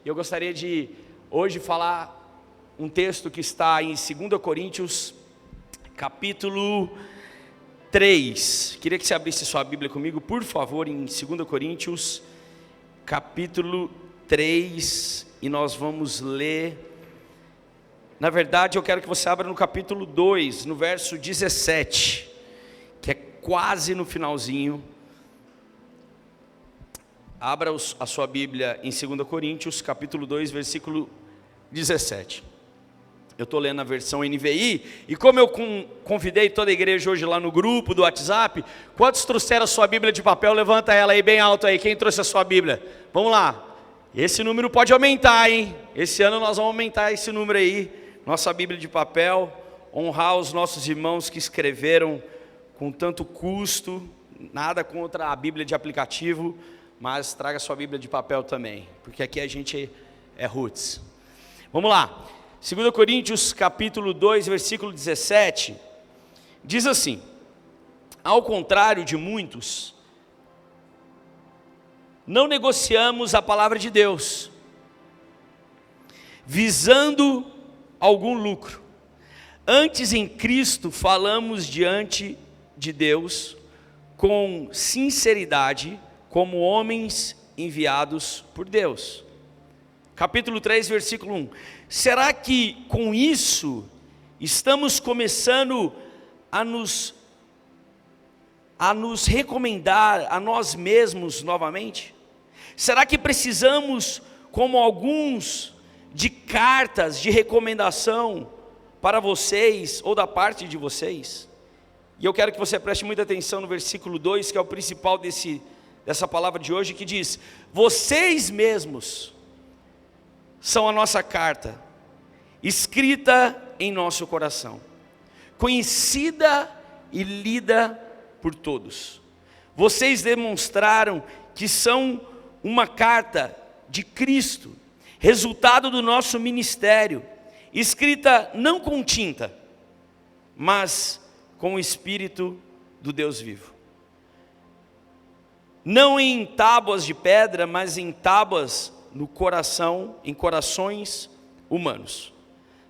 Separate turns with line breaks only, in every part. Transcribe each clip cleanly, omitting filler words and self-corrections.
Eu gostaria de hoje falar um texto que está em 2 Coríntios, capítulo 3. Queria que você abrisse sua Bíblia comigo, por favor, em 2 Coríntios, capítulo 3, e nós vamos ler. Na verdade, eu quero que você abra no capítulo 2, no verso 17, que é quase no finalzinho. Abra a sua Bíblia em 2 Coríntios, capítulo 2, versículo 17. Eu estou lendo a versão NVI, e como eu convidei toda a igreja hoje lá no grupo do WhatsApp, quantos trouxeram a sua Bíblia de papel? Levanta ela aí bem alto aí, quem trouxe a sua Bíblia? Vamos lá, esse número pode aumentar, hein? Esse ano nós vamos aumentar esse número aí, nossa Bíblia de papel, honrar os nossos irmãos que escreveram com tanto custo, nada contra a Bíblia de aplicativo, mas traga sua Bíblia de papel também, porque aqui a gente é roots. Vamos lá, 2 Coríntios capítulo 2, versículo 17, diz assim: ao contrário de muitos, não negociamos a palavra de Deus, visando algum lucro. Antes, em Cristo falamos diante de Deus com sinceridade, como homens enviados por Deus. Capítulo 3, versículo 1. Será que com isso estamos começando a nos recomendar a nós mesmos novamente? Será que precisamos, como alguns, de cartas de recomendação para vocês ou da parte de vocês? E eu quero que você preste muita atenção no versículo 2, que é o principal dessa palavra de hoje, que diz: vocês mesmos são a nossa carta, escrita em nosso coração, conhecida e lida por todos. Vocês demonstraram que são uma carta de Cristo, resultado do nosso ministério, escrita não com tinta, mas com o Espírito do Deus vivo. Não em tábuas de pedra, mas em tábuas no coração, em corações humanos.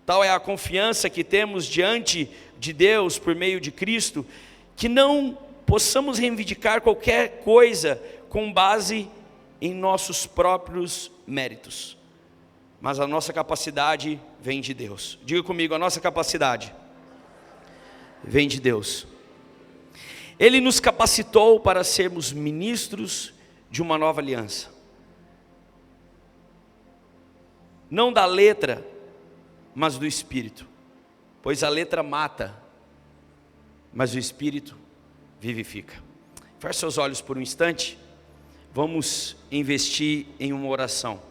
Tal é a confiança que temos diante de Deus por meio de Cristo, que não possamos reivindicar qualquer coisa com base em nossos próprios méritos, mas a nossa capacidade vem de Deus. Diga comigo, a nossa capacidade vem de Deus. Ele nos capacitou para sermos ministros de uma nova aliança, não da letra, mas do Espírito, pois a letra mata, mas o Espírito vivifica. Feche seus olhos por um instante, vamos investir em uma oração.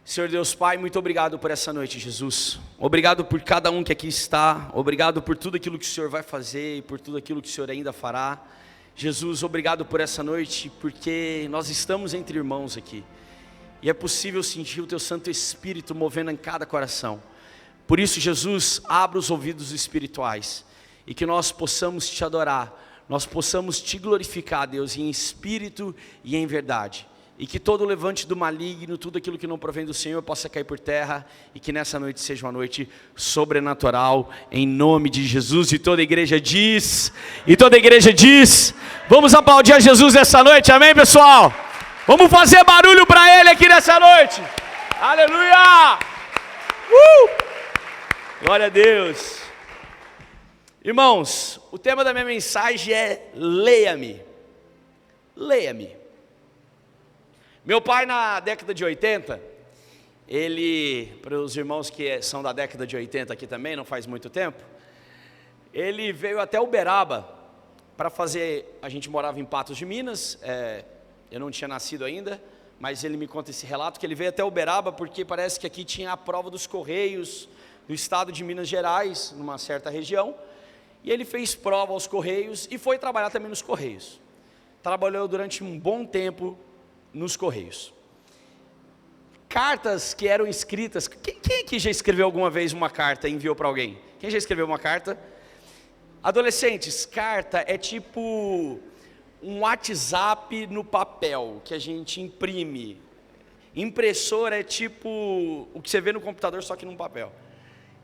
Senhor Deus Pai, muito obrigado por essa noite, Jesus. Obrigado por cada um que aqui está. Obrigado por tudo aquilo que o Senhor vai fazer e por tudo aquilo que o Senhor ainda fará. Jesus, obrigado por essa noite, porque nós estamos entre irmãos aqui. E é possível sentir o Teu Santo Espírito movendo em cada coração. Por isso, Jesus, abra os ouvidos espirituais e que nós possamos Te adorar, nós possamos Te glorificar, Deus, em espírito e em verdade. E que todo levante do maligno, tudo aquilo que não provém do Senhor possa cair por terra, e que nessa noite seja uma noite sobrenatural, em nome de Jesus. E toda a igreja diz, vamos aplaudir a Jesus essa noite, amém, pessoal? Vamos fazer barulho para Ele aqui nessa noite, aleluia! Glória a Deus. Irmãos, o tema da minha mensagem é leia-me. Leia-me. Meu pai, na década de 80, para os irmãos que são da década de 80 aqui também, não faz muito tempo, ele veio até Uberaba para fazer, a gente morava em Patos de Minas, eu não tinha nascido ainda, mas ele me conta esse relato, que ele veio até Uberaba porque parece que aqui tinha a prova dos Correios do estado de Minas Gerais, numa certa região, e ele fez prova aos Correios e foi trabalhar também nos Correios. Trabalhou durante um bom tempo nos Correios. Cartas que eram escritas, quem aqui já escreveu alguma vez uma carta e enviou para alguém? Quem já escreveu uma carta? Adolescentes, carta é tipo um WhatsApp no papel, que a gente imprime. Impressora é tipo o que você vê no computador, só que num papel.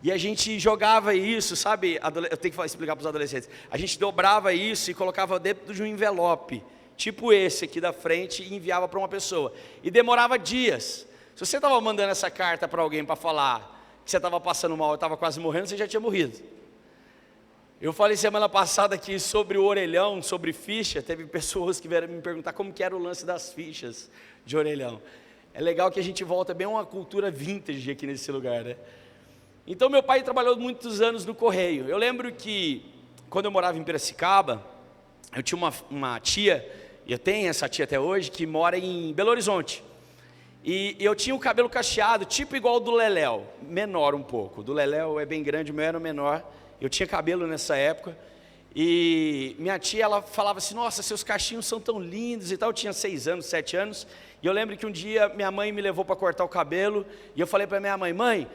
E a gente jogava isso, sabe? Eu tenho que explicar para os adolescentes. A gente dobrava isso e colocava dentro de um envelope, tipo esse aqui da frente, e enviava para uma pessoa. E demorava dias. Se você estava mandando essa carta para alguém para falar que você estava passando mal, estava quase morrendo, você já tinha morrido. Eu falei semana passada aqui sobre o orelhão, sobre ficha. Teve pessoas que vieram me perguntar como que era o lance das fichas de orelhão. É legal que a gente volta bem a uma cultura vintage aqui nesse lugar, né? Então meu pai trabalhou muitos anos no Correio. Eu lembro que quando eu morava em Piracicaba, eu tinha uma tia, e eu tenho essa tia até hoje, que mora em Belo Horizonte. E eu tinha o cabelo cacheado, tipo igual do Leléu, menor um pouco. O do Leléu é bem grande, o meu era menor. Eu tinha cabelo nessa época. E minha tia, ela falava assim, nossa, seus cachinhos são tão lindos e tal. Eu tinha 6 anos, 7 anos. E eu lembro que um dia minha mãe me levou para cortar o cabelo. E eu falei para minha mãe, mãe,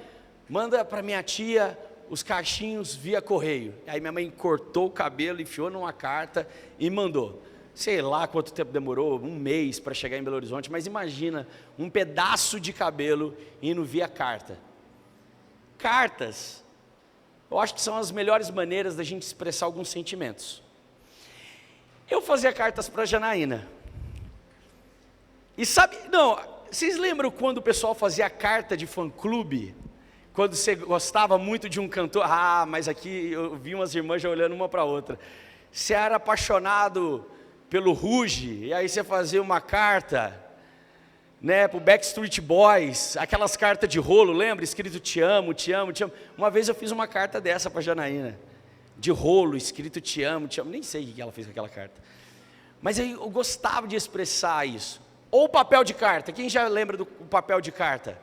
manda para minha tia os cachinhos via correio. Aí minha mãe cortou o cabelo, enfiou numa carta e mandou. Sei lá quanto tempo demorou, 1 mês para chegar em Belo Horizonte, mas imagina um pedaço de cabelo indo via carta. Cartas, eu acho que são as melhores maneiras da gente expressar alguns sentimentos. Eu fazia cartas para a Janaína. E sabe, não, vocês lembram quando o pessoal fazia carta de fã-clube? Quando você gostava muito de um cantor, mas aqui eu vi umas irmãs já olhando uma para a outra. Você era apaixonado pelo Ruge, e aí você fazia uma carta, né, para o Backstreet Boys, aquelas cartas de rolo, lembra? Escrito te amo, te amo, te amo. Uma vez eu fiz uma carta dessa para a Janaína, de rolo, escrito te amo, nem sei o que ela fez com aquela carta. Mas aí eu gostava de expressar isso. Ou papel de carta, quem já lembra do papel de carta?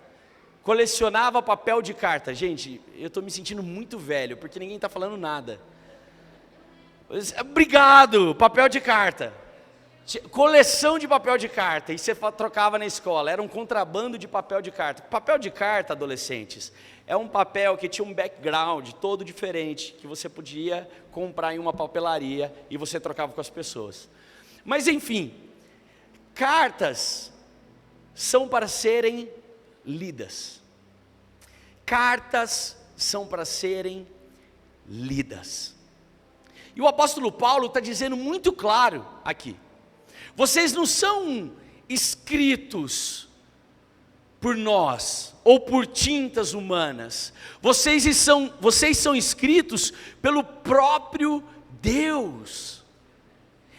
Colecionava papel de carta. Gente, eu estou me sentindo muito velho, porque ninguém está falando nada. Obrigado, papel de carta. Coleção de papel de carta, e você trocava na escola. Era um contrabando de papel de carta. Papel de carta, adolescentes, é um papel que tinha um background todo diferente, que você podia comprar em uma papelaria, e você trocava com as pessoas. Mas enfim, cartas são para serem lidas. Cartas são para serem lidas. E o apóstolo Paulo está dizendo muito claro aqui: vocês não são escritos por nós ou por tintas humanas, vocês são escritos pelo próprio Deus,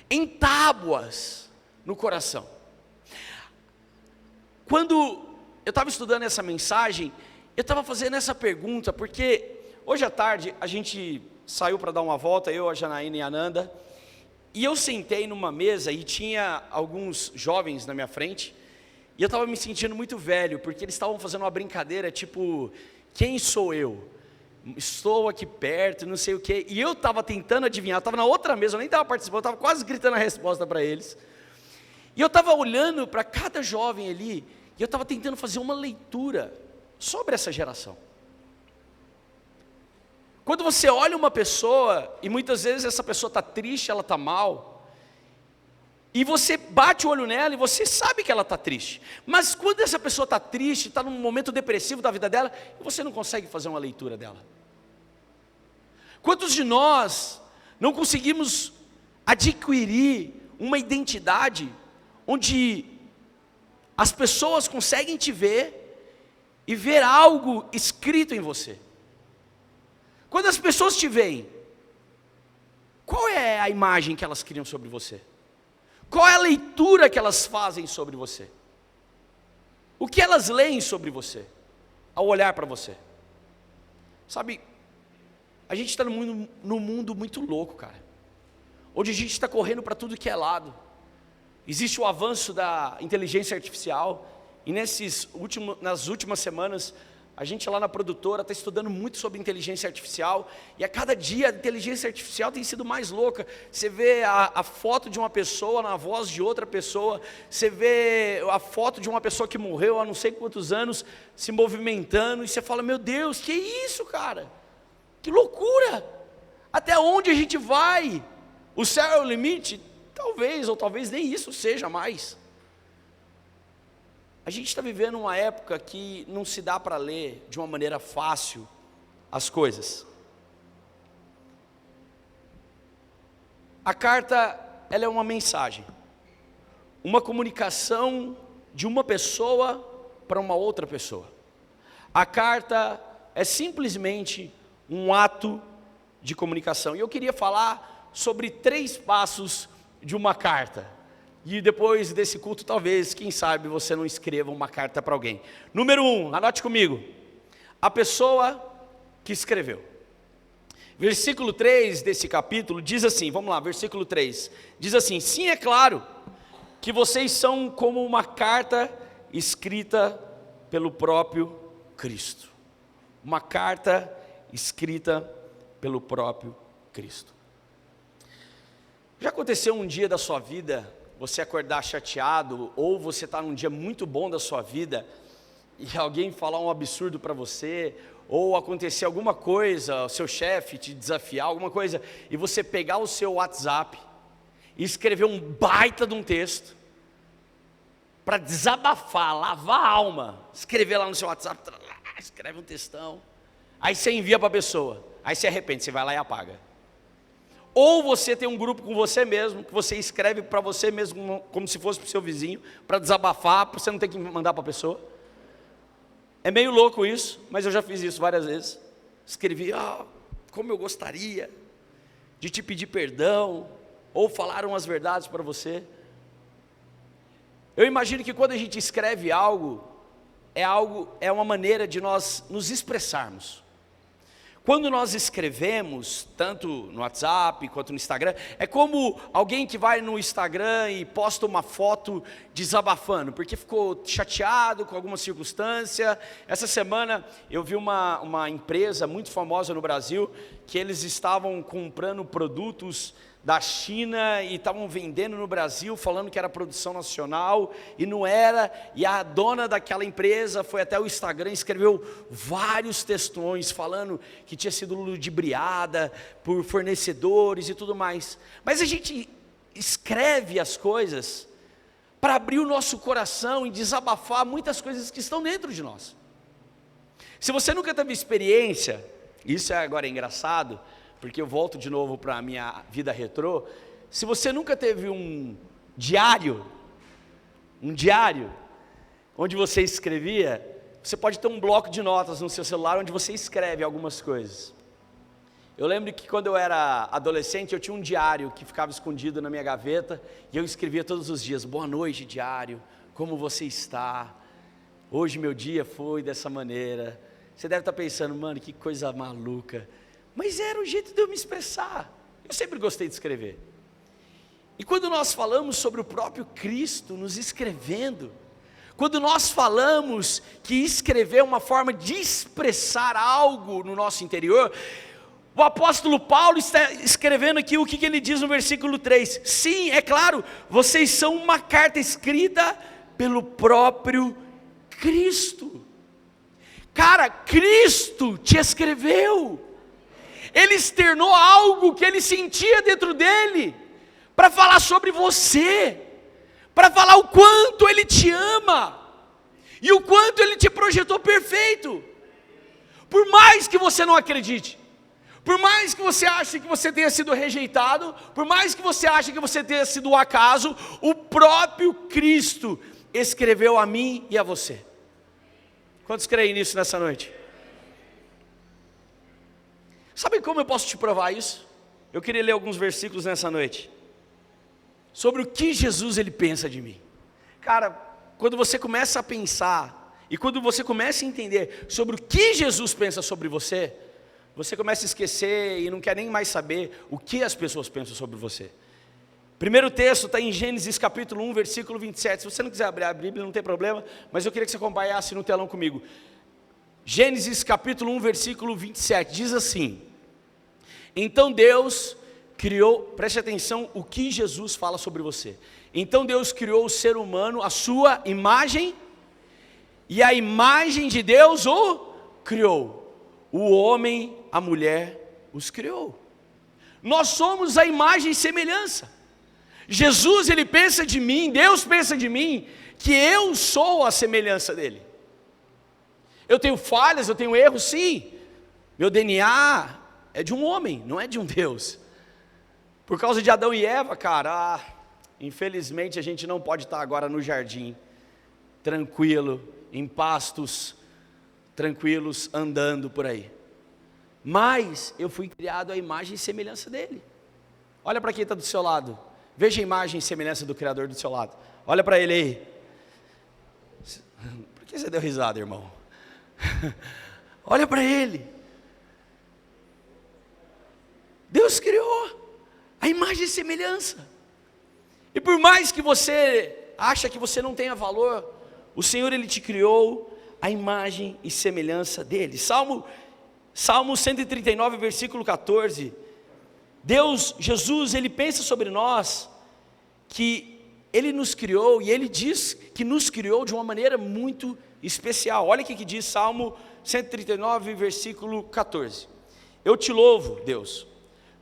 em tábuas no coração. Quando eu estava estudando essa mensagem, eu estava fazendo essa pergunta, porque hoje à tarde a gente saiu para dar uma volta, eu, a Janaína e a Nanda, e eu sentei numa mesa e tinha alguns jovens na minha frente, e eu estava me sentindo muito velho, porque eles estavam fazendo uma brincadeira, tipo, quem sou eu? Estou aqui perto, não sei o quê, e eu estava tentando adivinhar, eu estava na outra mesa, eu nem estava participando, eu estava quase gritando a resposta para eles, e eu estava olhando para cada jovem ali, e eu estava tentando fazer uma leitura sobre essa geração. Quando você olha uma pessoa, e muitas vezes essa pessoa está triste, ela está mal, e você bate o olho nela e você sabe que ela está triste, mas quando essa pessoa está triste, está num momento depressivo da vida dela, você não consegue fazer uma leitura dela. Quantos de nós não conseguimos adquirir uma identidade onde as pessoas conseguem te ver e ver algo escrito em você? Quando as pessoas te veem, qual é a imagem que elas criam sobre você? Qual é a leitura que elas fazem sobre você? O que elas leem sobre você, ao olhar para você? Sabe, a gente está num mundo muito louco, cara, onde a gente está correndo para tudo que é lado. Existe o avanço da inteligência artificial, e nas últimas semanas, a gente lá na produtora está estudando muito sobre inteligência artificial, e a cada dia a inteligência artificial tem sido mais louca. Você vê a foto de uma pessoa na voz de outra pessoa, você vê a foto de uma pessoa que morreu há não sei quantos anos, se movimentando, e você fala, meu Deus, que isso, cara? Que loucura! Até onde a gente vai? O céu é o limite? Talvez, ou talvez nem isso seja mais. A gente está vivendo uma época que não se dá para ler de uma maneira fácil as coisas. A carta, ela é uma mensagem, uma comunicação de uma pessoa para uma outra pessoa. A carta é simplesmente um ato de comunicação. E eu queria falar sobre 3 passos de uma carta. E depois desse culto, talvez, quem sabe, você não escreva uma carta para alguém. Número 1, anote comigo. A pessoa que escreveu. Versículo 3 desse capítulo diz assim, vamos lá, versículo 3. Diz assim: sim, é claro que vocês são como uma carta escrita pelo próprio Cristo. Uma carta escrita pelo próprio Cristo. Já aconteceu um dia da sua vida você acordar chateado, ou você está num dia muito bom da sua vida e alguém falar um absurdo para você, ou acontecer alguma coisa, o seu chefe te desafiar, alguma coisa, e você pegar o seu WhatsApp e escrever um baita de um texto para desabafar, lavar a alma, escrever lá no seu WhatsApp, escreve um textão, aí você envia para a pessoa, aí se arrepende, você vai lá e apaga. Ou você tem um grupo com você mesmo, que você escreve para você mesmo, como se fosse para o seu vizinho, para desabafar, para você não ter que mandar para a pessoa. É meio louco isso, mas eu já fiz isso várias vezes. Escrevi, como eu gostaria de te pedir perdão, ou falar umas verdades para você. Eu imagino que quando a gente escreve algo, é uma maneira de nós nos expressarmos. Quando nós escrevemos, tanto no WhatsApp quanto no Instagram, é como alguém que vai no Instagram e posta uma foto desabafando, porque ficou chateado com alguma circunstância. Essa semana eu vi uma empresa muito famosa no Brasil, que eles estavam comprando produtos da China e estavam vendendo no Brasil, falando que era produção nacional, e não era, e a dona daquela empresa foi até o Instagram e escreveu vários textões, falando que tinha sido ludibriada por fornecedores e tudo mais. Mas a gente escreve as coisas para abrir o nosso coração e desabafar muitas coisas que estão dentro de nós. Se você nunca teve experiência, isso agora é engraçado, porque eu volto de novo para a minha vida retrô. Se você nunca teve um diário onde você escrevia, você pode ter um bloco de notas no seu celular onde você escreve algumas coisas. Eu lembro que quando eu era adolescente, eu tinha um diário que ficava escondido na minha gaveta, e eu escrevia todos os dias: boa noite, diário, como você está? Hoje meu dia foi dessa maneira. Você deve estar pensando, mano, que coisa maluca. Mas era o jeito de eu me expressar. Eu sempre gostei de escrever. E quando nós falamos sobre o próprio Cristo nos escrevendo, quando nós falamos que escrever é uma forma de expressar algo no nosso interior, o apóstolo Paulo está escrevendo aqui o que ele diz no versículo 3. Sim, é claro, vocês são uma carta escrita pelo próprio Cristo. Cara, Cristo te escreveu. Ele externou algo que ele sentia dentro dele, para falar sobre você, para falar o quanto ele te ama, e o quanto ele te projetou perfeito. Por mais que você não acredite, por mais que você ache que você tenha sido rejeitado, por mais que você ache que você tenha sido um acaso, o próprio Cristo escreveu a mim e a você. Quantos creem nisso nessa noite? Sabe como eu posso te provar isso? Eu queria ler alguns versículos nessa noite, sobre o que Jesus ele pensa de mim. Cara, quando você começa a pensar, e quando você começa a entender sobre o que Jesus pensa sobre você, você começa a esquecer e não quer nem mais saber o que as pessoas pensam sobre você. Primeiro texto está em Gênesis capítulo 1, versículo 27, se você não quiser abrir a Bíblia não tem problema, mas eu queria que você acompanhasse no telão comigo. Gênesis capítulo 1, versículo 27, diz assim: então Deus criou, preste atenção o que Jesus fala sobre você. Então Deus criou o ser humano, a sua imagem, e a imagem de Deus o criou. O homem, a mulher, os criou. Nós somos a imagem e semelhança. Jesus, ele pensa de mim, Deus pensa de mim, que eu sou a semelhança dele. Eu tenho falhas, eu tenho erros, sim. Meu DNA é de um homem, não é de um Deus. Por causa de Adão e Eva, cara, infelizmente a gente não pode estar agora no jardim, tranquilo, em pastos, tranquilos, andando por aí. Mas eu fui criado à imagem e semelhança dele. Olha para quem está do seu lado. Veja a imagem e semelhança do Criador do seu lado. Olha para ele aí. Por que você deu risada, irmão? Olha para ele. Deus criou a imagem e semelhança. E por mais que você acha que você não tenha valor, o Senhor, ele te criou a imagem e semelhança dele. Salmo 139, versículo 14. Deus, Jesus, ele pensa sobre nós, que ele nos criou, e ele diz que nos criou de uma maneira muito especial. Olha o que diz Salmo 139, versículo 14. Eu te louvo, Deus,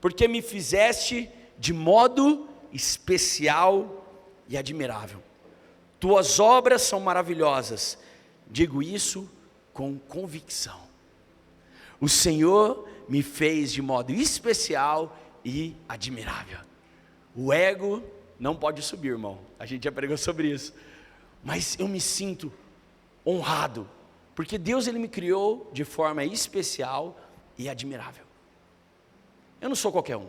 porque me fizeste de modo especial e admirável. Tuas obras são maravilhosas, digo isso com convicção. O Senhor me fez de modo especial e admirável. O ego não pode subir, irmão, a gente já pregou sobre isso, mas eu me sinto honrado, porque Deus, ele me criou de forma especial e admirável. Eu não sou qualquer um.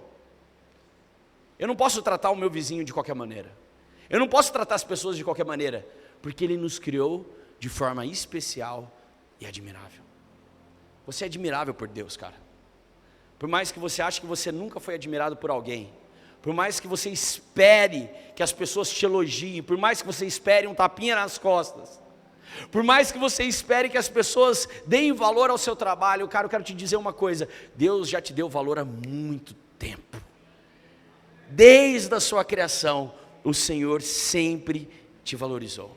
Eu não posso tratar o meu vizinho de qualquer maneira. Eu não posso tratar as pessoas de qualquer maneira, porque ele nos criou de forma especial e admirável. Você é admirável por Deus, cara. Por mais que você ache que você nunca foi admirado por alguém, por mais que você espere que as pessoas te elogiem, por mais que você espere um tapinha nas costas, por mais que você espere que as pessoas deem valor ao seu trabalho, cara, eu quero te dizer uma coisa: Deus já te deu valor há muito tempo. Desde a sua criação, o Senhor sempre te valorizou.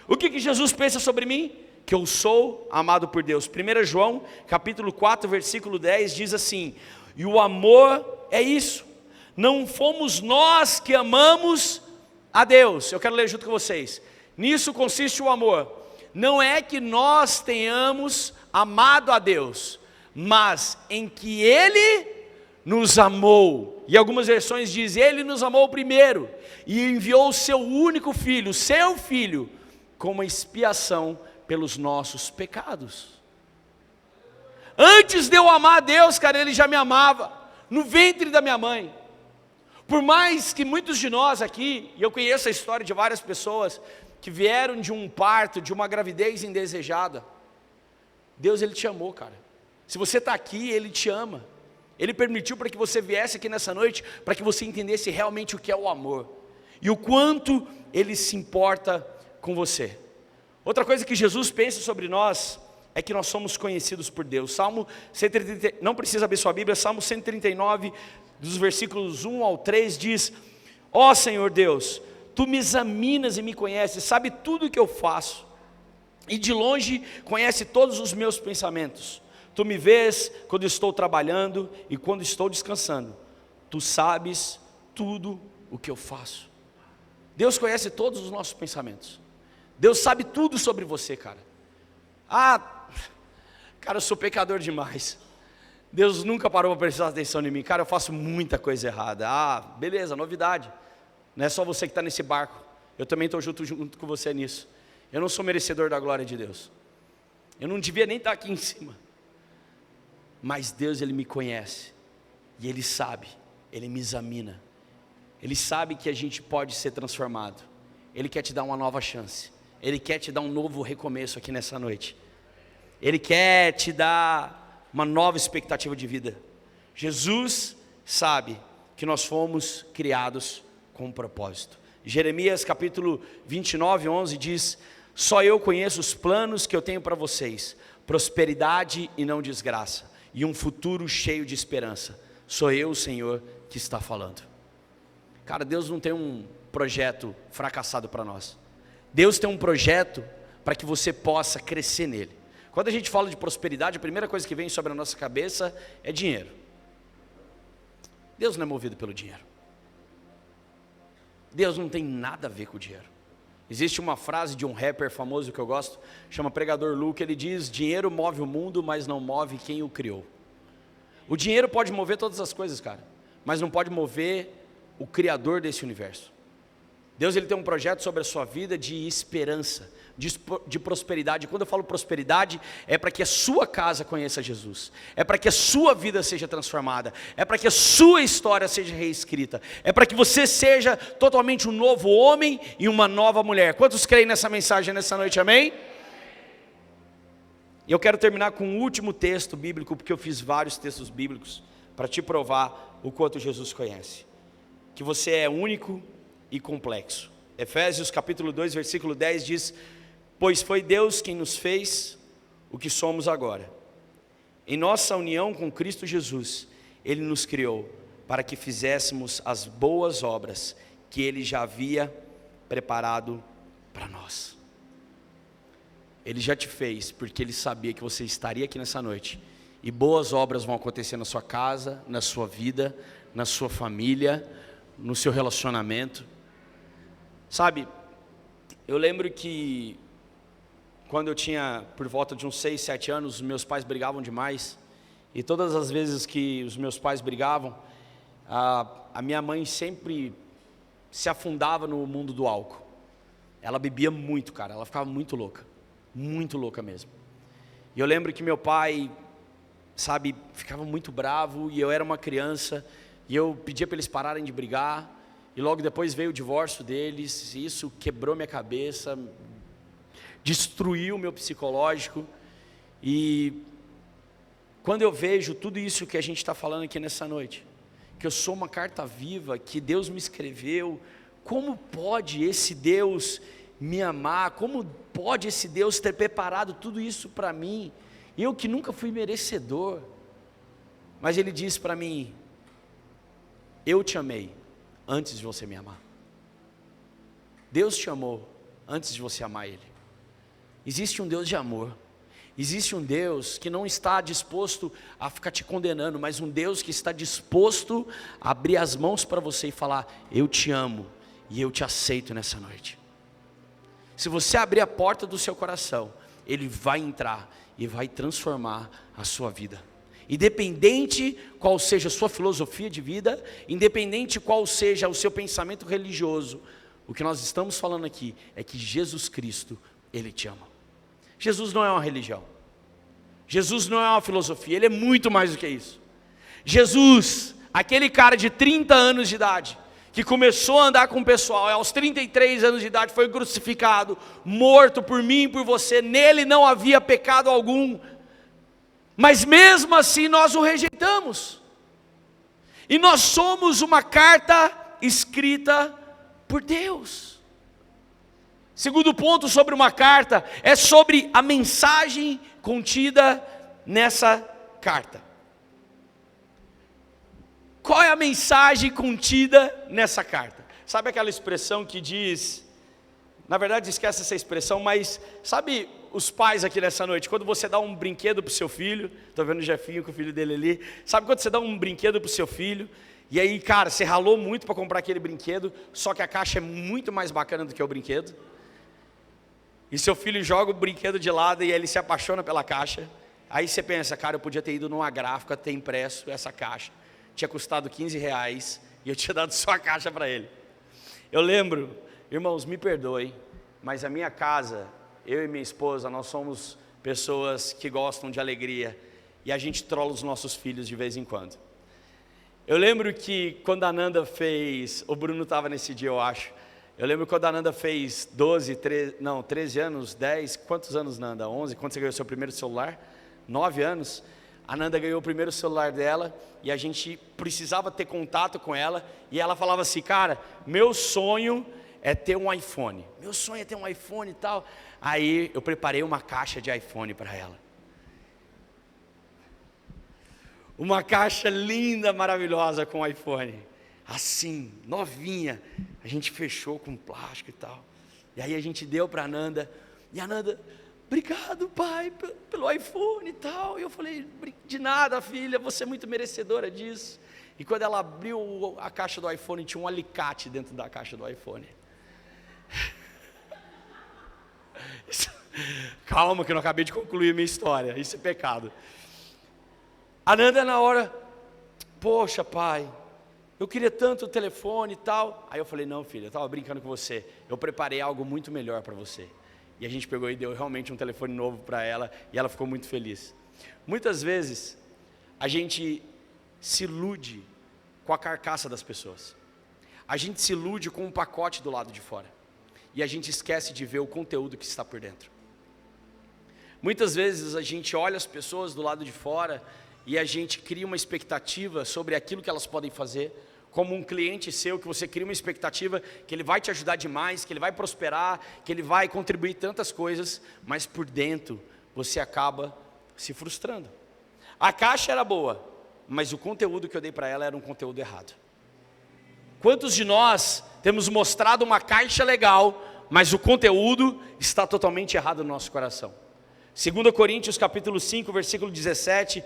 O que Jesus pensa sobre mim? Que eu sou amado por Deus. 1 João, capítulo 4, versículo 10, diz assim: e o amor é isso, não fomos nós que amamos a Deus. Eu quero ler junto com vocês. Nisso consiste o amor. Não é que nós tenhamos amado a Deus, mas em que Ele nos amou. E algumas versões dizem: Ele nos amou primeiro e enviou o seu único filho, seu filho, como expiação pelos nossos pecados. Antes de eu amar a Deus, cara, Ele já me amava, no ventre da minha mãe. Por mais que muitos de nós aqui, e eu conheço a história de várias pessoas, que vieram de um parto, de uma gravidez indesejada, Deus, Ele te amou, cara. Se você está aqui, Ele te ama. Ele permitiu para que você viesse aqui nessa noite, para que você entendesse realmente o que é o amor, e o quanto Ele se importa com você. Outra coisa que Jesus pensa sobre nós, é que nós somos conhecidos por Deus. Salmo 130, não precisa abrir sua Bíblia, Salmo 139, dos versículos 1 ao 3, diz: ó Senhor Deus, Tu me examinas e me conheces, sabe tudo o que eu faço, e de longe conhece todos os meus pensamentos. Tu me vês quando estou trabalhando e quando estou descansando. Tu sabes tudo o que eu faço. Deus conhece todos os nossos pensamentos. Deus sabe tudo sobre você, cara. Cara, eu sou pecador demais. Deus nunca parou para prestar atenção em mim. Cara, eu faço muita coisa errada. Beleza, novidade. Não é só você que está nesse barco. Eu também estou junto com você nisso. Eu não sou merecedor da glória de Deus. Eu não devia nem estar aqui em cima. Mas Deus, Ele me conhece. E Ele sabe. Ele me examina. Ele sabe que a gente pode ser transformado. Ele quer te dar uma nova chance. Ele quer te dar um novo recomeço aqui nessa noite. Ele quer te dar uma nova expectativa de vida. Jesus sabe que nós fomos criados com um propósito. Jeremias capítulo 29, 11 diz: só eu conheço os planos que eu tenho para vocês, prosperidade e não desgraça, e um futuro cheio de esperança. Sou eu, o Senhor, que está falando. Cara, Deus não tem um projeto fracassado para nós. Deus tem um projeto para que você possa crescer nele. Quando a gente fala de prosperidade, a primeira coisa que vem sobre a nossa cabeça é dinheiro. Deus não é movido pelo dinheiro. Deus não tem nada a ver com o dinheiro. Existe uma frase de um rapper famoso que eu gosto, chama Pregador Luke, ele diz: dinheiro move o mundo, mas não move quem o criou. O dinheiro pode mover todas as coisas, cara, mas não pode mover o Criador desse universo. Deus, ele tem um projeto sobre a sua vida de esperança, de prosperidade. Quando eu falo prosperidade, é para que a sua casa conheça Jesus, é para que a sua vida seja transformada, é para que a sua história seja reescrita, é para que você seja totalmente um novo homem e uma nova mulher. Quantos creem nessa mensagem nessa noite, amém? E eu quero terminar com um último texto bíblico, porque eu fiz vários textos bíblicos para te provar o quanto Jesus conhece, que você é único e complexo. Efésios capítulo 2, versículo 10 diz: pois foi Deus quem nos fez o que somos agora. Em nossa união com Cristo Jesus, Ele nos criou para que fizéssemos as boas obras que Ele já havia preparado para nós. Ele já te fez porque Ele sabia que você estaria aqui nessa noite, e boas obras vão acontecer na sua casa, na sua vida, na sua família, no seu relacionamento. Sabe, eu lembro que quando eu tinha por volta de uns 6, 7 anos, os meus pais brigavam demais, e todas as vezes que os meus pais brigavam, a minha mãe sempre se afundava no mundo do álcool. Ela bebia muito, cara, ela ficava muito louca mesmo. E eu lembro que meu pai, sabe, ficava muito bravo, e eu era uma criança, e eu pedia para eles pararem de brigar, e logo depois veio o divórcio deles, e isso quebrou minha cabeça, destruiu o meu psicológico. E quando eu vejo tudo isso que a gente está falando aqui nessa noite, que eu sou uma carta viva, que Deus me escreveu, como pode esse Deus me amar, como pode esse Deus ter preparado tudo isso para mim, eu que nunca fui merecedor, mas Ele disse para mim: eu te amei antes de você me amar. Deus te amou antes de você amar Ele. Existe um Deus de amor, existe um Deus que não está disposto a ficar te condenando, mas um Deus que está disposto a abrir as mãos para você e falar: eu te amo e eu te aceito nessa noite. Se você abrir a porta do seu coração, Ele vai entrar e vai transformar a sua vida. Independente qual seja a sua filosofia de vida, independente qual seja o seu pensamento religioso, o que nós estamos falando aqui é que Jesus Cristo, Ele te ama. Jesus não é uma religião, Jesus não é uma filosofia, Ele é muito mais do que isso. Jesus, aquele cara de 30 anos de idade, que começou a andar com o pessoal, e aos 33 anos de idade foi crucificado, morto por mim e por você, nele não havia pecado algum, mas mesmo assim nós o rejeitamos, e nós somos uma carta escrita por Deus. Segundo ponto sobre uma carta, é sobre a mensagem contida nessa carta. Qual é a mensagem contida nessa carta? Sabe aquela expressão que diz, na verdade esquece essa expressão, mas sabe os pais aqui nessa noite, quando você dá um brinquedo para o seu filho, estou vendo o Jefinho com o filho dele ali, sabe quando você dá um brinquedo para o seu filho, e aí cara, você ralou muito para comprar aquele brinquedo, só que a caixa é muito mais bacana do que o brinquedo, e seu filho joga o brinquedo de lado e aí ele se apaixona pela caixa, aí você pensa, cara, eu podia ter ido numa gráfica, ter impresso essa caixa, tinha custado R$15 e eu tinha dado só a caixa para ele. Eu lembro, irmãos, me perdoem, mas a minha casa, eu e minha esposa, nós somos pessoas que gostam de alegria, e a gente trola os nossos filhos de vez em quando. Eu lembro que quando a Nanda fez, o Bruno estava nesse dia eu acho, eu lembro quando a Nanda fez 13 anos, 10, quantos anos Nanda? 11, quando você ganhou seu primeiro celular? 9 anos, a Nanda ganhou o primeiro celular dela, e a gente precisava ter contato com ela, e ela falava assim, cara, meu sonho é ter um iPhone, meu sonho é ter um iPhone e tal. Aí eu preparei uma caixa de iPhone para ela, uma caixa linda, maravilhosa com iPhone, assim, novinha, a gente fechou com plástico e tal, e aí a gente deu para a Nanda, e a Nanda, obrigado pai, pelo iPhone e tal, e eu falei, de nada filha, você é muito merecedora disso. E quando ela abriu a caixa do iPhone, tinha um alicate dentro da caixa do iPhone. Calma que eu não acabei de concluir a minha história, isso é pecado. A Nanda na hora, poxa pai, eu queria tanto o telefone e tal. Aí eu falei, não filha, eu estava brincando com você, eu preparei algo muito melhor para você. E a gente pegou e deu realmente um telefone novo para ela, e ela ficou muito feliz. Muitas vezes, a gente se ilude com a carcaça das pessoas. A gente se ilude com um pacote do lado de fora. E a gente esquece de ver o conteúdo que está por dentro. Muitas vezes a gente olha as pessoas do lado de fora e a gente cria uma expectativa sobre aquilo que elas podem fazer. Como um cliente seu, que você cria uma expectativa que ele vai te ajudar demais, que ele vai prosperar, que ele vai contribuir tantas coisas, mas por dentro você acaba se frustrando. A caixa era boa, mas o conteúdo que eu dei para ela era um conteúdo errado. Quantos de nós temos mostrado uma caixa legal, mas o conteúdo está totalmente errado no nosso coração? 2 Coríntios capítulo 5, versículo 17,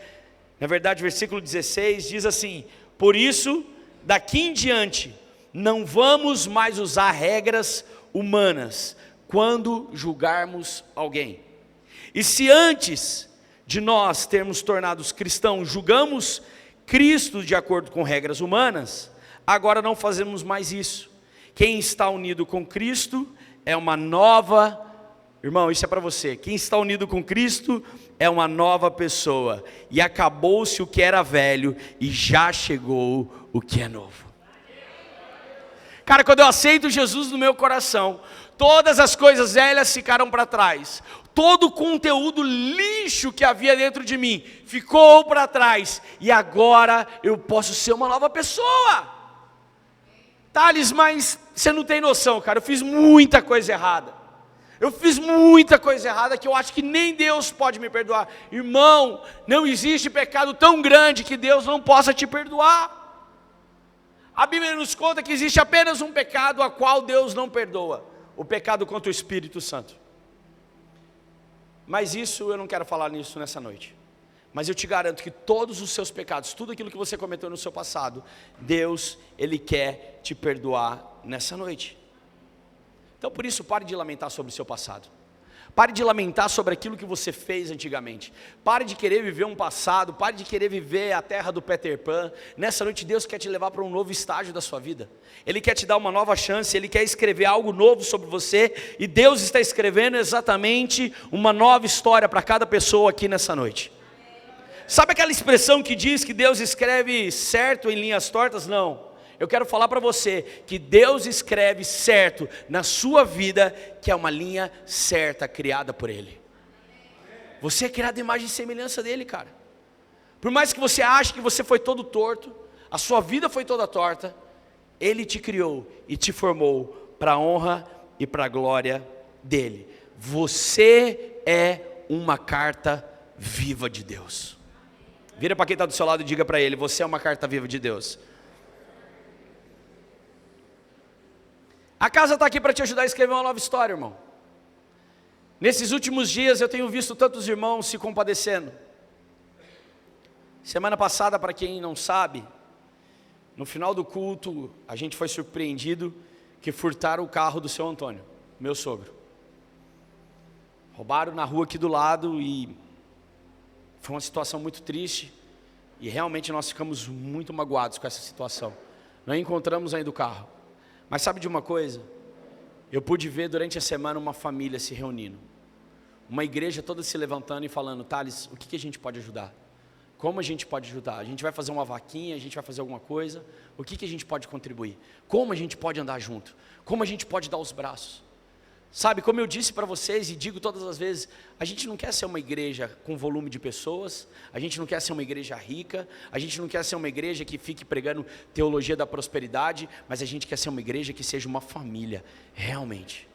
na verdade versículo 16, diz assim: por isso, daqui em diante, não vamos mais usar regras humanas quando julgarmos alguém. E se antes de nós termos tornados cristãos, julgamos Cristo de acordo com regras humanas, agora não fazemos mais isso. Quem está unido com Cristo é uma nova, irmão, isso é para você. Quem está unido com Cristo é uma nova pessoa. E acabou-se o que era velho e já chegou o que é novo. Cara, quando eu aceito Jesus no meu coração, todas as coisas velhas ficaram para trás. Todo o conteúdo lixo que havia dentro de mim ficou para trás. E agora eu posso ser uma nova pessoa. Thales, mas você não tem noção, cara, eu fiz muita coisa errada. Eu fiz muita coisa errada que eu acho que nem Deus pode me perdoar. Irmão, não existe pecado tão grande que Deus não possa te perdoar. A Bíblia nos conta que existe apenas um pecado a qual Deus não perdoa: o pecado contra o Espírito Santo. Mas isso, eu não quero falar nisso nessa noite. Mas eu te garanto que todos os seus pecados, tudo aquilo que você cometeu no seu passado, Deus, Ele quer te perdoar nessa noite. Então por isso, pare de lamentar sobre o seu passado. Pare de lamentar sobre aquilo que você fez antigamente. Pare de querer viver um passado, pare de querer viver a terra do Peter Pan. Nessa noite Deus quer te levar para um novo estágio da sua vida. Ele quer te dar uma nova chance, Ele quer escrever algo novo sobre você. E Deus está escrevendo exatamente uma nova história para cada pessoa aqui nessa noite. Sabe aquela expressão que diz que Deus escreve certo em linhas tortas? Não. Eu quero falar para você que Deus escreve certo na sua vida, que é uma linha certa criada por Ele. Você é criado à imagem e semelhança dEle, cara. Por mais que você ache que você foi todo torto, a sua vida foi toda torta, Ele te criou e te formou para a honra e para a glória dEle. Você é uma carta viva de Deus. Vira para quem está do seu lado e diga para ele: você é uma carta viva de Deus. A casa está aqui para te ajudar a escrever uma nova história, irmão. Nesses últimos dias eu tenho visto tantos irmãos se compadecendo. Semana passada, para quem não sabe, no final do culto, a gente foi surpreendido que furtaram o carro do seu Antônio, meu sogro. Roubaram na rua aqui do lado e foi uma situação muito triste. E realmente nós ficamos muito magoados com essa situação. Não encontramos ainda o carro. Mas sabe de uma coisa? Eu pude ver durante a semana uma família se reunindo. Uma igreja toda se levantando e falando: Thales, o que a gente pode ajudar? Como a gente pode ajudar? A gente vai fazer uma vaquinha, a gente vai fazer alguma coisa? O que a gente pode contribuir? Como a gente pode andar junto? Como a gente pode dar os braços? Sabe, como eu disse para vocês e digo todas as vezes, a gente não quer ser uma igreja com volume de pessoas, a gente não quer ser uma igreja rica, a gente não quer ser uma igreja que fique pregando teologia da prosperidade, mas a gente quer ser uma igreja que seja uma família, realmente,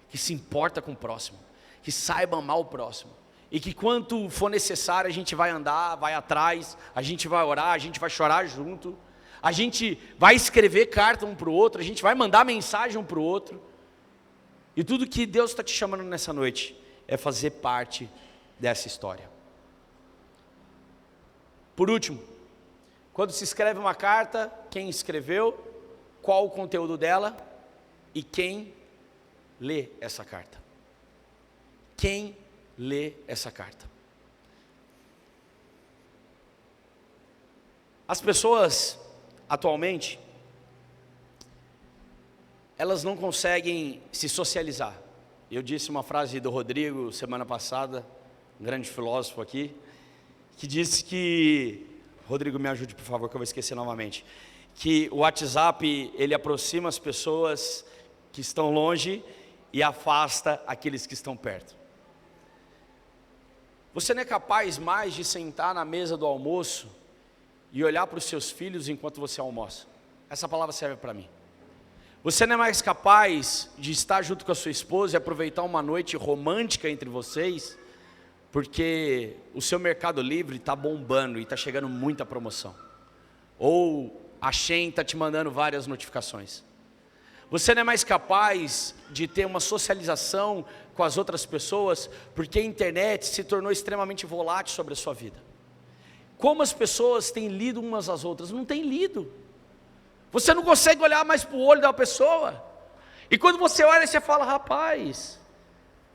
que se importa com o próximo, que saiba amar o próximo, e que quanto for necessário a gente vai andar, vai atrás, a gente vai orar, a gente vai chorar junto, a gente vai escrever carta um para o outro, a gente vai mandar mensagem um para o outro. E tudo que Deus está te chamando nessa noite é fazer parte dessa história. Por último, Quando se escreve uma carta, quem escreveu, qual o conteúdo dela e quem lê essa carta. Quem lê essa carta. As pessoas, atualmente, elas não conseguem se socializar. Eu disse uma frase do Rodrigo, semana passada, um grande filósofo aqui, que disse que, Rodrigo, me ajude por favor, que eu vou esquecer novamente, que o WhatsApp, ele aproxima as pessoas que estão longe e afasta aqueles que estão perto. Você não é capaz mais de sentar na mesa do almoço e olhar para os seus filhos enquanto você almoça. Essa palavra serve para mim. Você não é mais capaz de estar junto com a sua esposa e aproveitar uma noite romântica entre vocês, porque o seu Mercado Livre está bombando e está chegando muita promoção. Ou a Shein está te mandando várias notificações. Você não é mais capaz de ter uma socialização com as outras pessoas, porque a internet se tornou extremamente volátil sobre a sua vida. Como as pessoas têm lido umas às outras? Não têm lido. Você não consegue olhar mais para o olho da pessoa. E quando você olha, você fala, rapaz,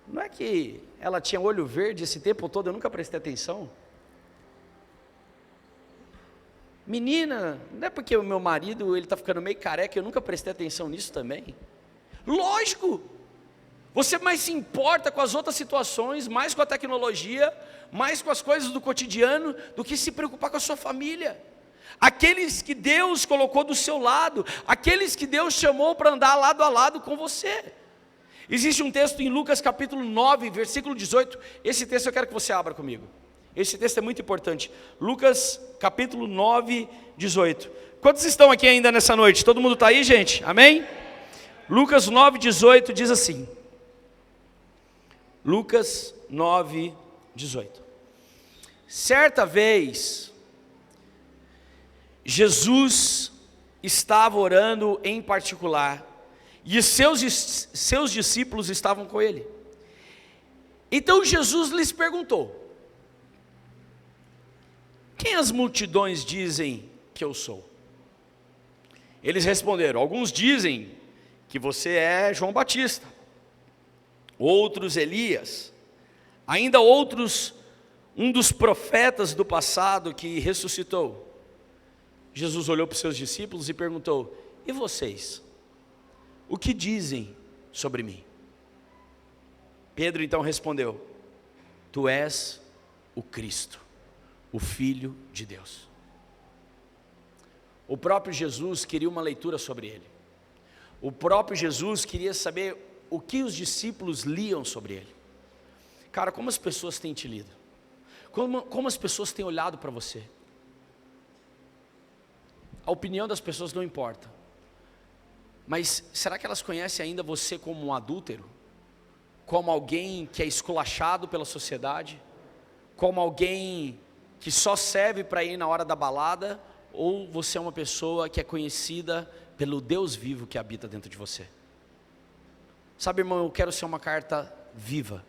não é que ela tinha olho verde esse tempo todo, eu nunca prestei atenção? Menina, não é porque o meu marido ele está ficando meio careca, eu nunca prestei atenção nisso também? Lógico! Você mais se importa com as outras situações, mais com a tecnologia, mais com as coisas do cotidiano, do que se preocupar com a sua família. Aqueles que Deus colocou do seu lado, aqueles que Deus chamou para andar lado a lado com você. Existe um texto em Lucas capítulo 9, versículo 18, esse texto eu quero que você abra comigo. Esse texto é muito importante. Lucas capítulo 9, 18. Quantos estão aqui ainda nessa noite? Todo mundo está aí, gente? Amém? Lucas 9, 18 diz assim. Lucas 9, 18. Certa vez, Jesus estava orando em particular, e seus discípulos estavam com ele. Então Jesus lhes perguntou: quem as multidões dizem que eu sou? Eles responderam: alguns dizem que você é João Batista, outros Elias, ainda outros um dos profetas do passado que ressuscitou. Jesus olhou para os seus discípulos e perguntou: e vocês? O que dizem sobre mim? Pedro então respondeu: tu és o Cristo, o Filho de Deus. O próprio Jesus queria uma leitura sobre ele. O próprio Jesus queria saber o que os discípulos liam sobre ele. Cara, como as pessoas têm te lido? Como as pessoas têm olhado para você? A opinião das pessoas não importa. Mas será que elas conhecem ainda você como um adúltero? Como alguém que é esculachado pela sociedade? Como alguém que só serve para ir na hora da balada? Ou você é uma pessoa que é conhecida pelo Deus vivo que habita dentro de você? Sabe, irmão, eu quero ser uma carta viva.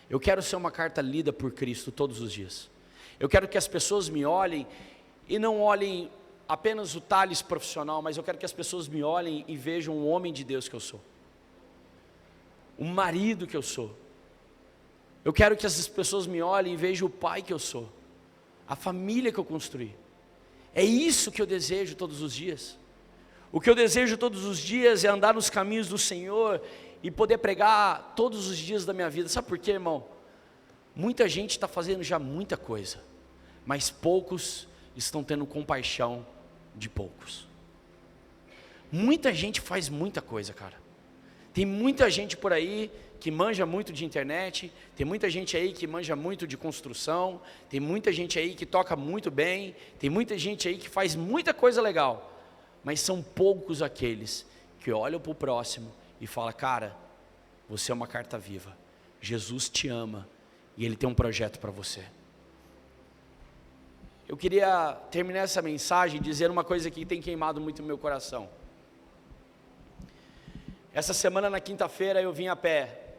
Eu quero ser uma carta lida por Cristo todos os dias. Eu quero que as pessoas me olhem e não olhem apenas o Thales profissional, mas eu quero que as pessoas me olhem e vejam o homem de Deus que eu sou, o marido que eu sou. Eu quero que as pessoas me olhem e vejam o pai que eu sou, a família que eu construí. É isso que eu desejo todos os dias. O que eu desejo todos os dias é andar nos caminhos do Senhor e poder pregar todos os dias da minha vida. Sabe por quê, irmão? Muita gente está fazendo já muita coisa, mas poucos estão tendo compaixão de poucos. Muita gente faz muita coisa, cara. Tem muita gente por aí que manja muito de internet, tem muita gente aí que manja muito de construção, tem muita gente aí que toca muito bem, tem muita gente aí que faz muita coisa legal, mas são poucos aqueles que olham para o próximo e falam: cara, você é uma carta viva, Jesus te ama e Ele tem um projeto para você. Eu queria terminar essa mensagem dizendo uma coisa que tem queimado muito no meu coração. Essa semana, na quinta-feira, eu vim a pé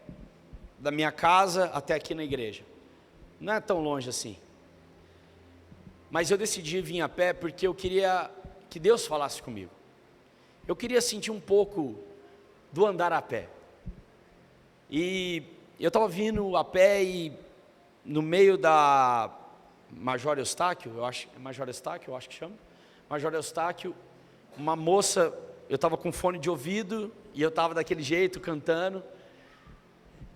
da minha casa até aqui na igreja. Não é tão longe assim. mas eu decidi vir a pé porque eu queria que Deus falasse comigo. Eu queria sentir um pouco do andar a pé. E eu estava vindo a pé e no meio da Major Eustáquio, eu acho que chama, Major Eustáquio, uma moça, eu estava com fone de ouvido e eu estava daquele jeito cantando,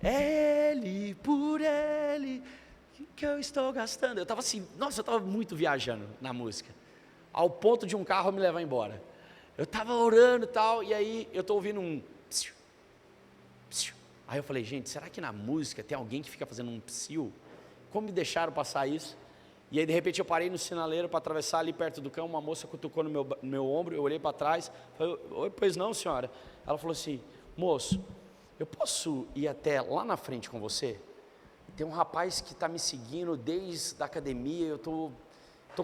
ele, por ele, que eu estou gastando. Eu estava assim, nossa, eu estava muito viajando na música, ao ponto de um carro me levar embora. Eu estava orando e tal, e aí eu estou ouvindo um psiu, psiu. Aí eu falei, gente, será que na música tem alguém que fica fazendo um psiu? Como me deixaram passar isso? E aí de repente eu parei no sinaleiro para atravessar ali perto do cão, uma moça cutucou no meu ombro, eu olhei para trás, falei, oi, pois não, senhora? Ela falou assim, moço, eu posso ir até lá na frente com você? Tem um rapaz que está me seguindo desde a academia, eu estou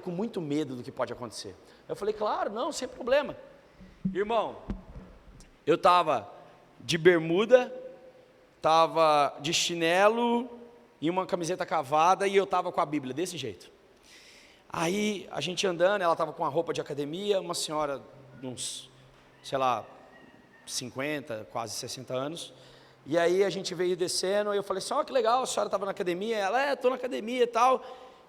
com muito medo do que pode acontecer. Eu falei, claro, não, sem problema. Irmão, eu estava de bermuda, estava de chinelo e uma camiseta cavada e eu estava com a Bíblia desse jeito. Aí a gente andando, ela estava com a roupa de academia, uma senhora de uns, sei lá, 50, quase 60 anos. E aí a gente veio descendo e eu falei assim, ó, que legal, a senhora estava na academia? Ela, estou na academia e tal.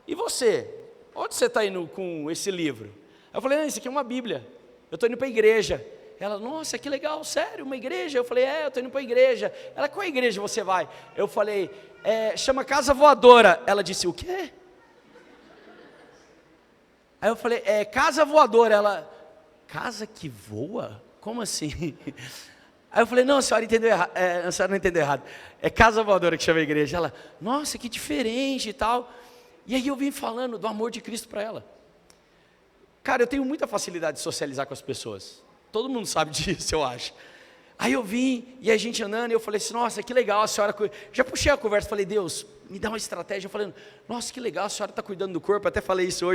E você? Onde você está indo com esse livro? Eu falei, isso aqui é uma Bíblia, eu estou indo para a igreja. Ela, nossa, que legal, sério, uma igreja? Eu falei, eu estou indo para a igreja. Ela, qual igreja você vai? Eu falei, chama Casa Voadora. Ela disse, o quê? Aí eu falei, Casa Voadora. Ela, casa que voa? Como assim? Aí eu falei, não, a senhora entendeu errado. A senhora não entendeu errado. É Casa Voadora que chama a igreja. Ela, nossa, que diferente e tal. E aí eu vim falando do amor de Cristo para ela. Cara, eu tenho muita facilidade de socializar com as pessoas. Todo mundo sabe disso, eu acho. Aí eu vim, e a gente andando, e eu falei assim, nossa, que legal a senhora... Já puxei a conversa, falei, Deus, me dá uma estratégia. Eu falei, nossa, que legal a senhora está cuidando do corpo. Até falei isso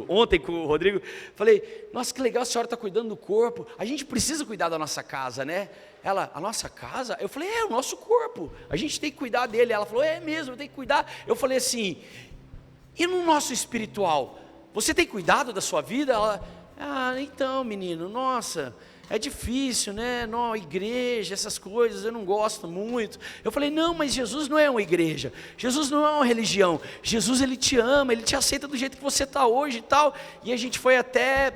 ontem com o Rodrigo. Falei, nossa, que legal a senhora está cuidando do corpo. A gente precisa cuidar da nossa casa, né? Ela, a nossa casa? Eu falei, o nosso corpo. A gente tem que cuidar dele. Ela falou, mesmo, eu tenho que cuidar. Eu falei assim, e no nosso espiritual? Você tem cuidado da sua vida? Ela, então, menino, nossa... É difícil, né? Não, igreja, essas coisas, eu não gosto muito. Eu falei, não, mas Jesus não é uma igreja. Jesus não é uma religião. Jesus, Ele te ama, Ele te aceita do jeito que você está hoje e tal. E a gente foi até,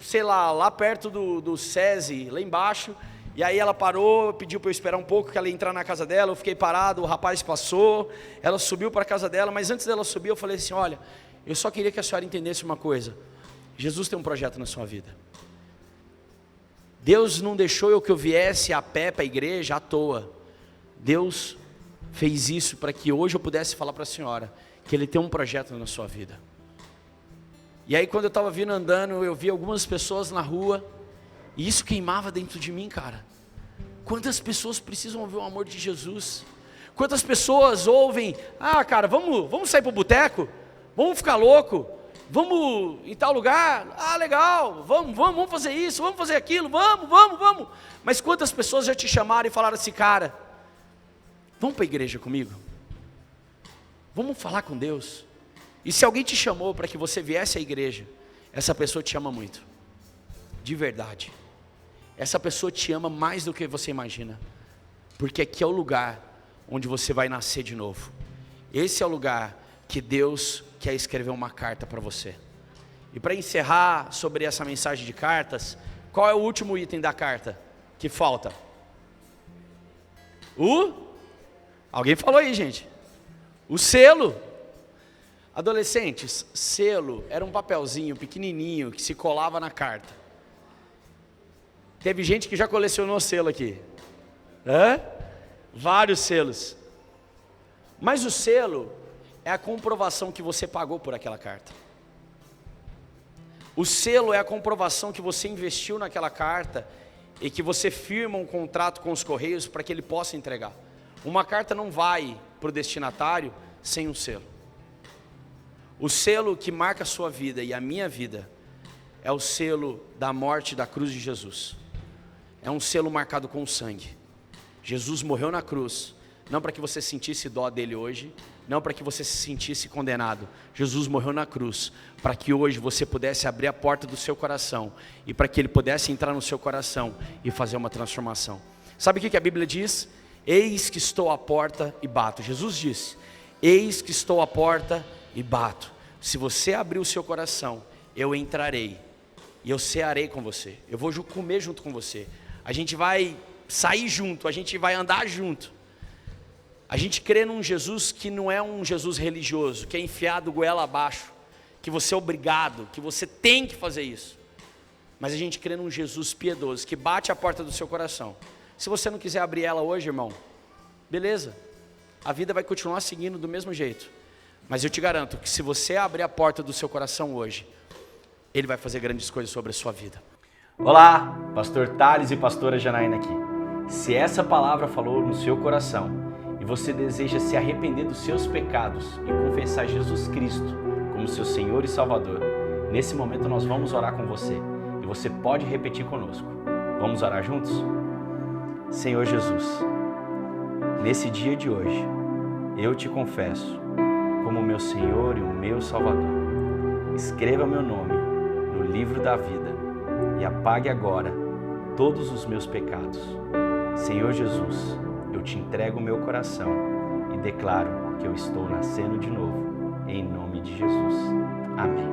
sei lá perto do SESI, lá embaixo. E aí ela parou, pediu para eu esperar um pouco, que ela ia entrar na casa dela. Eu fiquei parado, o rapaz passou. Ela subiu para a casa dela, mas antes dela subir, eu falei assim, olha, eu só queria que a senhora entendesse uma coisa. Jesus tem um projeto na sua vida. Deus não deixou que eu viesse a pé para a igreja à toa. Deus fez isso para que hoje eu pudesse falar para a senhora que Ele tem um projeto na sua vida. E aí quando eu estava vindo andando, eu vi algumas pessoas na rua, e isso queimava dentro de mim, cara. Quantas pessoas precisam ouvir o amor de Jesus? Quantas pessoas ouvem, cara, vamos sair para o boteco? Vamos ficar louco? Vamos em tal lugar? Legal, vamos fazer isso, vamos fazer aquilo, vamos. Mas quantas pessoas já te chamaram e falaram assim, cara, vamos para a igreja comigo? Vamos falar com Deus? E se alguém te chamou para que você viesse à igreja, essa pessoa te ama muito, de verdade. Essa pessoa te ama mais do que você imagina, porque aqui é o lugar onde você vai nascer de novo. Esse é o lugar que Deus quer escrever uma carta para você. E para encerrar sobre essa mensagem de cartas, qual é o último item da carta que falta? Alguém falou aí, gente. O selo. Adolescentes, selo era um papelzinho pequenininho que se colava na carta. Teve gente que já colecionou selo aqui. Vários selos. Mas o selo é a comprovação que você pagou por aquela carta. O selo é a comprovação que você investiu naquela carta e que você firma um contrato com os correios para que ele possa entregar. Uma carta não vai para o destinatário sem um selo. O selo que marca a sua vida e a minha vida é o selo da morte da cruz de Jesus. É um selo marcado com sangue. Jesus morreu na cruz, não para que você sentisse dó dele hoje, não para que você se sentisse condenado. Jesus morreu na cruz para que hoje você pudesse abrir a porta do seu coração e para que Ele pudesse entrar no seu coração e fazer uma transformação. Sabe o que a Bíblia diz? Eis que estou à porta e bato. Jesus disse, eis que estou à porta e bato. Se você abrir o seu coração, eu entrarei e eu cearei com você. Eu vou comer junto com você. A gente vai sair junto, a gente vai andar junto. A gente crê num Jesus que não é um Jesus religioso, que é enfiado goela abaixo, que você é obrigado, que você tem que fazer isso. Mas a gente crê num Jesus piedoso, que bate a porta do seu coração. Se você não quiser abrir ela hoje, irmão, beleza. A vida vai continuar seguindo do mesmo jeito. Mas eu te garanto que se você abrir a porta do seu coração hoje, Ele vai fazer grandes coisas sobre a sua vida.
Olá, Pastor Thales e Pastora Janaína aqui. Se essa palavra falou no seu coração e você deseja se arrepender dos seus pecados e confessar Jesus Cristo como seu Senhor e Salvador, nesse momento nós vamos orar com você e você pode repetir conosco. Vamos orar juntos? Senhor Jesus, nesse dia de hoje, eu te confesso como meu Senhor e o meu Salvador. Escreva meu nome no livro da vida e apague agora todos os meus pecados. Senhor Jesus, eu te entrego o meu coração e declaro que eu estou nascendo de novo, em nome de Jesus. Amém.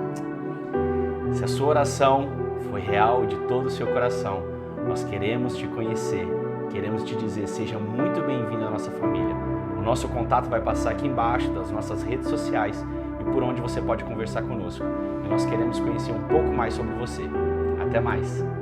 Se a sua oração foi real de todo o seu coração, nós queremos te conhecer, queremos te dizer, seja muito bem-vindo à nossa família. O nosso contato vai passar aqui embaixo das nossas redes sociais e por onde você pode conversar conosco. E nós queremos conhecer um pouco mais sobre você. Até mais!